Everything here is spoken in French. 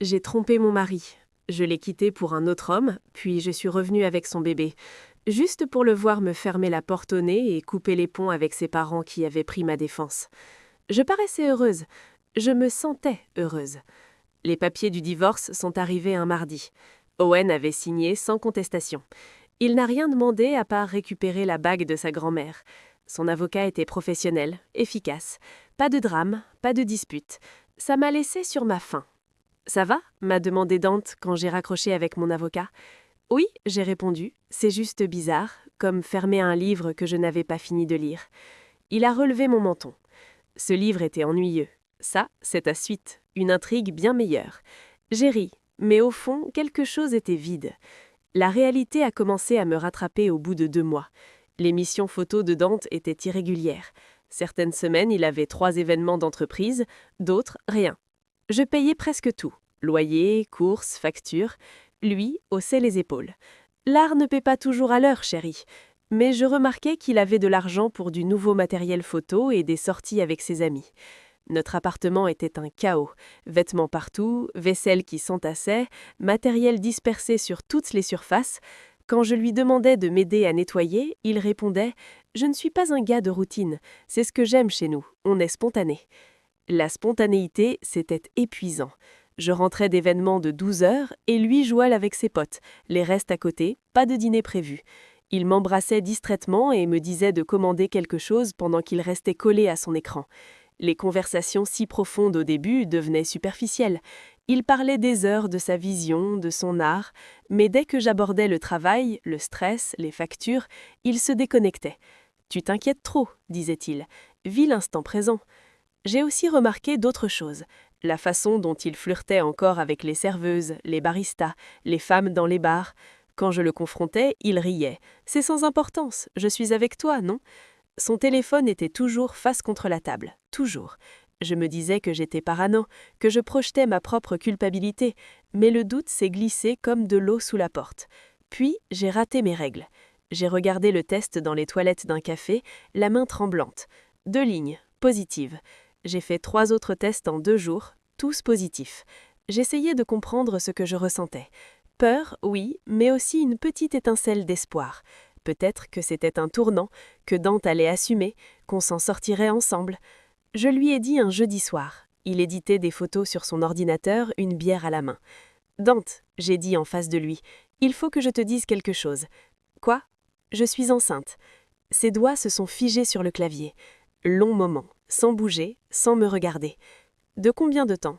J'ai trompé mon mari. Je l'ai quitté pour un autre homme, puis je suis revenue avec son bébé, juste pour le voir me fermer la porte au nez et couper les ponts avec ses parents qui avaient pris ma défense. Je paraissais heureuse. Je me sentais heureuse. Les papiers du divorce sont arrivés un mardi. Owen avait signé sans contestation. Il n'a rien demandé à part récupérer la bague de sa grand-mère. Son avocat était professionnel, efficace. Pas de drame, pas de dispute. Ça m'a laissé sur ma faim. Ça va m'a demandé Dante quand j'ai raccroché avec mon avocat. Oui, j'ai répondu. C'est juste bizarre, comme fermer un livre que je n'avais pas fini de lire. Il a relevé mon menton. Ce livre était ennuyeux. Ça, c'est ta suite, une intrigue bien meilleure. J'ai ri, mais au fond, quelque chose était vide. La réalité a commencé à me rattraper au bout de 2 mois. Les missions photos de Dante étaient irrégulières. Certaines semaines, il avait 3 événements d'entreprise, d'autres, rien. Je payais presque tout. Loyer, courses, factures. Lui haussait les épaules. L'art ne paie pas toujours à l'heure, chérie. Mais je remarquais qu'il avait de l'argent pour du nouveau matériel photo et des sorties avec ses amis. Notre appartement était un chaos. Vêtements partout, vaisselle qui s'entassait, matériel dispersé sur toutes les surfaces. Quand je lui demandais de m'aider à nettoyer, il répondait « Je ne suis pas un gars de routine. C'est ce que j'aime chez nous. On est spontané. » La spontanéité, c'était épuisant. Je rentrais d'événements de 12 heures et lui jouait avec ses potes. Les restes à côté, pas de dîner prévu. Il m'embrassait distraitement et me disait de commander quelque chose pendant qu'il restait collé à son écran. Les conversations si profondes au début devenaient superficielles. Il parlait des heures de sa vision, de son art, mais dès que j'abordais le travail, le stress, les factures, il se déconnectait. « Tu t'inquiètes trop », disait-il. « Vis l'instant présent. » J'ai aussi remarqué d'autres choses. La façon dont il flirtait encore avec les serveuses, les baristas, les femmes dans les bars. Quand je le confrontais, il riait. « C'est sans importance, je suis avec toi, non ?» Son téléphone était toujours face contre la table, toujours. Je me disais que j'étais parano, que je projetais ma propre culpabilité, mais le doute s'est glissé comme de l'eau sous la porte. Puis, j'ai raté mes règles. J'ai regardé le test dans les toilettes d'un café, la main tremblante. 2 lignes, positives. J'ai fait 3 autres tests en 2 jours, tous positifs. J'essayais de comprendre ce que je ressentais. Peur, oui, mais aussi une petite étincelle d'espoir. Peut-être que c'était un tournant, que Dante allait assumer, qu'on s'en sortirait ensemble. Je lui ai dit un jeudi soir. Il éditait des photos sur son ordinateur, une bière à la main. « Dante, » j'ai dit en face de lui, « il faut que je te dise quelque chose. »« Quoi ?»« Je suis enceinte. » Ses doigts se sont figés sur le clavier. Long moment, sans bouger, sans me regarder. « De combien de temps ?»